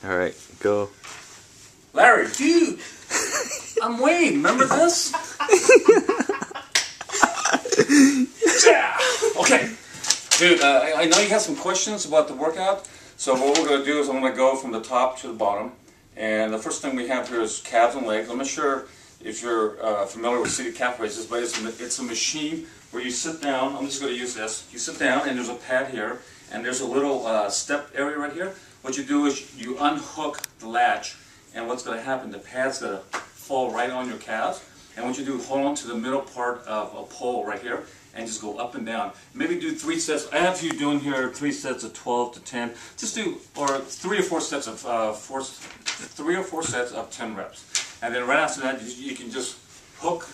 Alright, go. Larry, dude! I'm Wayne, remember this? Yeah. Okay. Dude, I know you have some questions about the workout, so what we're going to do is I'm going to go from the top to the bottom. And the first thing we have here is calves and legs. I'm not sure if you're familiar with seated calf raises, but it's a machine where you sit down. I'm just going to use this. You sit down and there's a pad here, and there's a little step area right here. What you do is you unhook the latch, and what's going to happen, the pad's going to fall right on your calves. And what you do, hold on to the middle part of a pole right here, and just go up and down. Maybe do 3 sets. I have you doing here 3 sets of 12 to 10. Just do, or 3 or 4 sets of 3 or 4 sets of 10 reps. And then right after that, you can just hook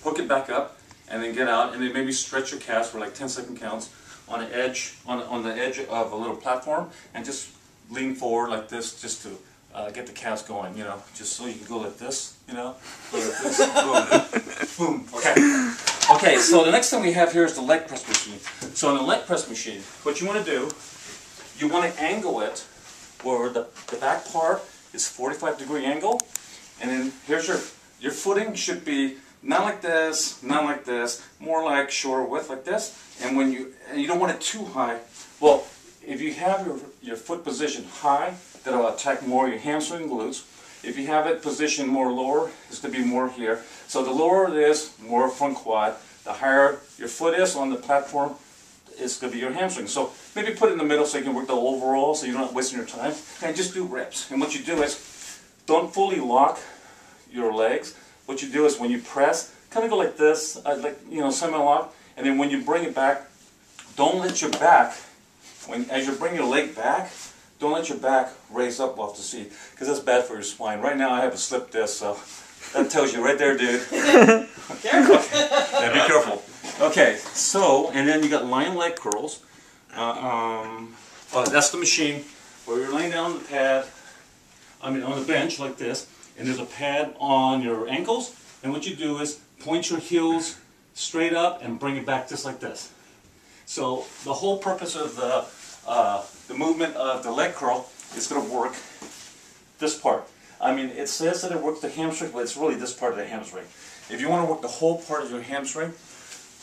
it back up, and then get out, and then maybe stretch your calves for like 10-second counts on the edge of a little platform, and just lean forward like this, just to get the calves going, you know, just so you can go like this, you know, go like this, boom, boom, okay. Okay, so the next thing we have here is the leg press machine. So in the leg press machine, what you want to do, you want to angle it where the back part is 45-degree angle, and then here's your footing should be not like this, not like this, more like shoulder width like this, and you don't want it too high. Well, if you have your foot positioned high, that'll attack more your hamstring and glutes. If you have it positioned more lower, it's going to be more here. So the lower it is, more front quad. The higher your foot is on the platform, it's going to be your hamstring. So maybe put it in the middle so you can work the overall, so you're not wasting your time. And just do reps. And what you do is, don't fully lock your legs. What you do is when you press, kind of go like this, like, you know, semi-lock. And then when you bring it back, don't let your back, as you bring your leg back, don't let your back raise up off the seat, because that's bad for your spine. Right now I have a slip disc, so that tells you right there, dude. Careful. Yeah, be careful. Okay, so, and then you got lying leg curls. That's the machine where you're laying down on the pad, on the bench like this, and there's a pad on your ankles, and what you do is point your heels straight up and bring it back just like this. So the whole purpose of the movement of the leg curl is going to work this part. I mean, it says that it works the hamstring, but it's really this part of the hamstring. If you want to work the whole part of your hamstring,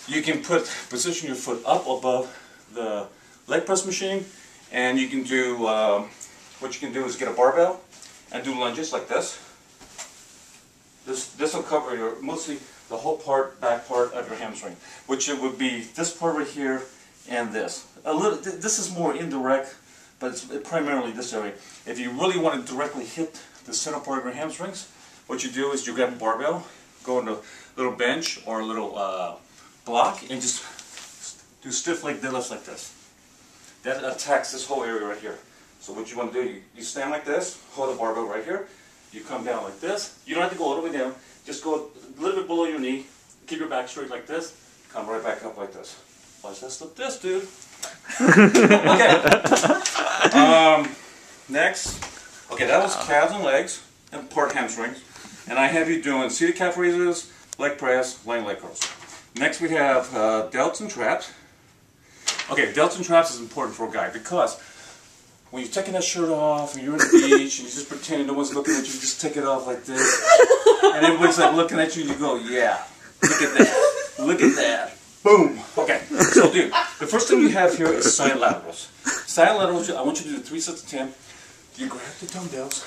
you can position your foot up above the leg press machine, and you can do, what you can do is get a barbell and do lunges like this. This will cover mostly the whole back part of your hamstring, which it would be this part right here and this. This is more indirect, but it's primarily this area. If you really want to directly hit the center part of your hamstrings, what you do is you grab a barbell, go into a little bench or a little block, and just do stiff leg deadlifts like this. That attacks this whole area right here. So what you want to do, you stand like this, hold the barbell right here, you come down like this. You don't have to go all the way down, just go a little bit below your knee, keep your back straight like this, come right back up like this. Watch that slip disc, dude. Okay. Next. Okay, that was calves and legs and part hamstrings. And I have you doing seated calf raises, leg press, lying leg curls. Next we have delts and traps. Okay, delts and traps is important for a guy because when you're taking that shirt off and you're on the beach and you just pretend no one's looking at you, you just take it off like this. And everybody's like looking at you and you go, yeah, look at that. Look at that. Boom. Okay, so dude, the first thing you have here is side laterals. Side laterals, I want you to do 3 sets of 10. You grab the dumbbells,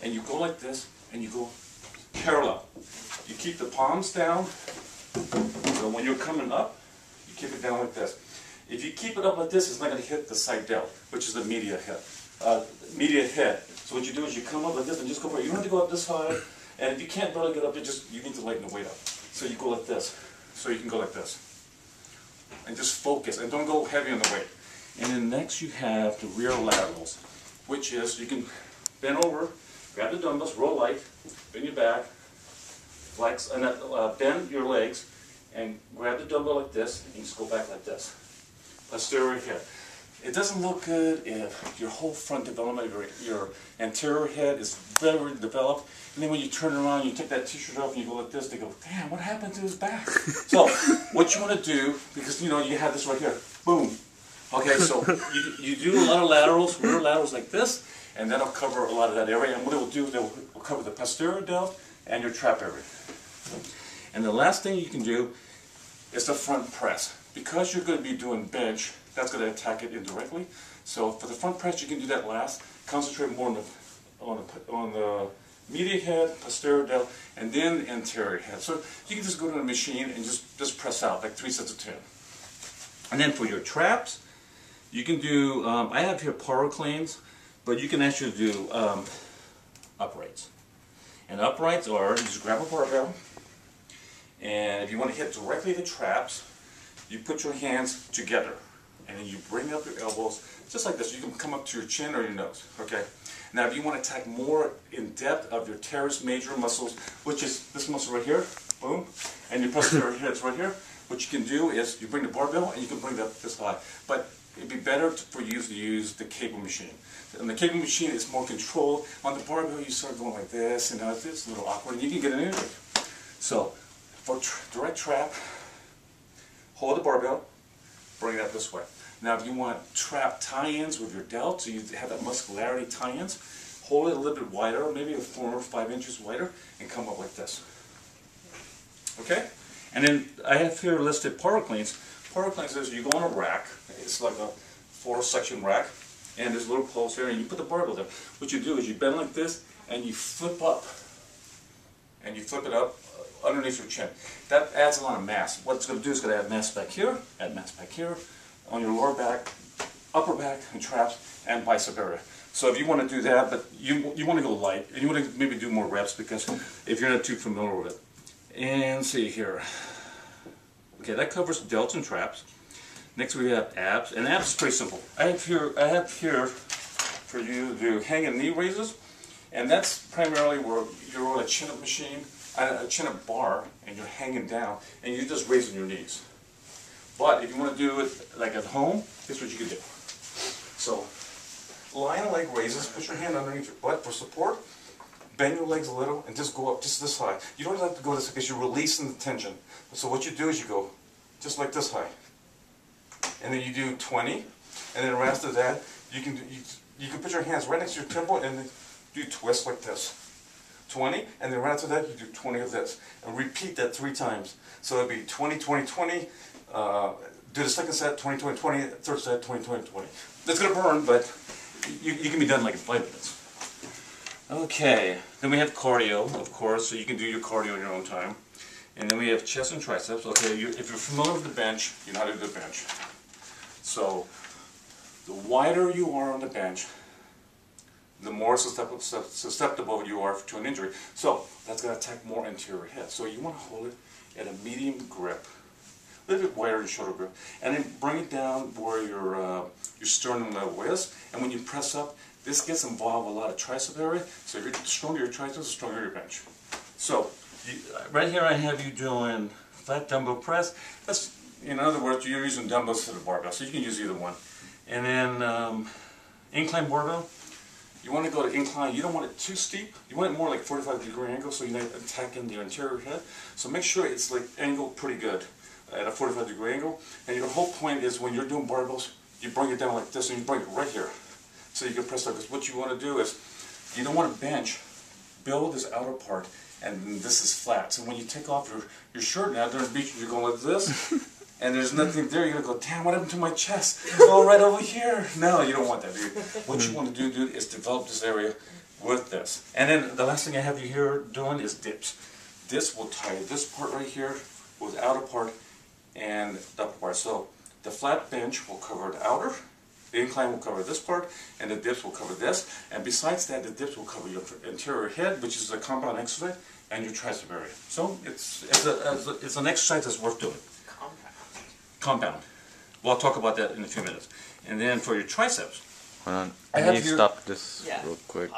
and you go like this, and you go parallel. You keep the palms down, so when you're coming up, you keep it down like this. If you keep it up like this, it's not going to hit the side delt, which is the medial hip. So what you do is you come up like this and just go for it. You don't have to go up this high, and if you can't barely get up, you need to lighten the weight up. So you go like this. So you can go like this. And just focus, and don't go heavy on the weight. And then next you have the rear laterals, which is you can bend over, grab the dumbbells, roll light, bend your back, flex, and bend your legs, and grab the dumbbell like this, and you just go back like this. Posterior head. It doesn't look good if your whole front development, your anterior head is very developed, and then when you turn around, you take that t-shirt off and you go like this, they go, damn, what happened to his back? So, what you want to do, because you know, you have this right here, boom. Okay, so you do a lot of laterals, rear laterals like this, and that'll cover a lot of that area. And what it will do is it will cover the posterior delt and your trap area. And the last thing you can do is the front press. Because you're going to be doing bench, that's going to attack it indirectly. So for the front press, you can do that last. Concentrate more on the medial head, posterior delt, and then anterior head. So you can just go to the machine and just press out like 3 sets of 10. And then for your traps, you can do, I have here power cleans, but you can actually do uprights. And uprights are, you just grab a barbell, and if you want to hit directly the traps, you put your hands together, and then you bring up your elbows, just like this. You can come up to your chin or your nose, okay? Now if you want to attack more in depth of your teres major muscles, which is this muscle right here, boom, and your posterior head's right here, what you can do is you bring the barbell and you can bring that this high. But it'd be better for you to use the cable machine. And the cable machine is more controlled. On the barbell you start going like this, and it's a little awkward, and you can get an injury. So for direct trap, hold the barbell, bring that this way. Now if you want trap tie-ins with your delt, so you have that muscularity tie-ins, hold it a little bit wider, maybe 4 or 5 inches wider, and come up like this. Okay? And then I have here listed power cleans. Power cleans is you go on a rack, it's like a 4-section rack, and there's a little post here, and you put the barbell there. What you do is you bend like this, and you flip up. And you flip it up underneath your chin. That adds a lot of mass. What it's going to do is going to add mass back here, on your lower back, upper back, and traps, and bicep area. So if you want to do that, but you want to go light, and you want to maybe do more reps, because if you're not too familiar with it. And see here. Okay, that covers delts and traps. Next we have abs, and abs is pretty simple. I have here for you to do hanging knee raises, and that's primarily where you're on a chin-up machine, a chin-up bar, and you're hanging down, and you're just raising your knees. But if you want to do it like at home, here's what you can do. So, lying leg raises, put your hand underneath your butt for support, bend your legs a little, and just go up just this high. You don't have to go this high because you're releasing the tension. So what you do is you go just like this high. And then you do 20, and then after that, you can put your hands right next to your temple and then do twists like this. 20, and then right after that, you do 20 of this. And repeat that 3 times. So it'll be 20, 20, 20, do the second set, 20, 20, 20, third set, 20, 20, 20. That's going to burn, but you can be done like in 5 minutes. Okay, then we have cardio, of course, so you can do your cardio in your own time. And then we have chest and triceps. Okay, if you're familiar with the bench, you know how to do the bench. So, the wider you are on the bench, the more susceptible you are to an injury. So, that's going to attack more anterior head. So you want to hold it at a medium grip, a little bit wider than shoulder grip, and then bring it down where your sternum level is. And when you press up, this gets involved with a lot of tricep area. So the stronger your triceps, the stronger your bench. So right here I have you doing flat dumbbell press. That's, in other words, you're using dumbbells to the barbell, so you can use either one. And then incline barbell. You want to go to incline. You don't want it too steep. You want it more like 45-degree angle, so you're not attacking the anterior head. So make sure it's like angled pretty good at a 45-degree angle. And your whole point is when you're doing barbells, you bring it down like this, and you bring it right here, so you can press up. Because what you want to do is, you don't want to bench, build this outer part, and this is flat. So when you take off your shirt now during the beach, you're going like this, and there's nothing there. You're going to go, damn, what happened to my chest? Oh, right over here. No, you don't want that, dude. What you want to do, dude, is develop this area with this. And then the last thing I have you here doing is dips. This will tie this part right here with the outer part and the upper part. So the flat bench will cover the outer, the incline will cover this part, and the dips will cover this. And besides that, the dips will cover your anterior head, which is a compound exercise, and your tricep area. So it's an exercise that's worth doing. Compound. Well, I'll talk about that in a few minutes. And then for your triceps, hold on, I need to stop this real quick.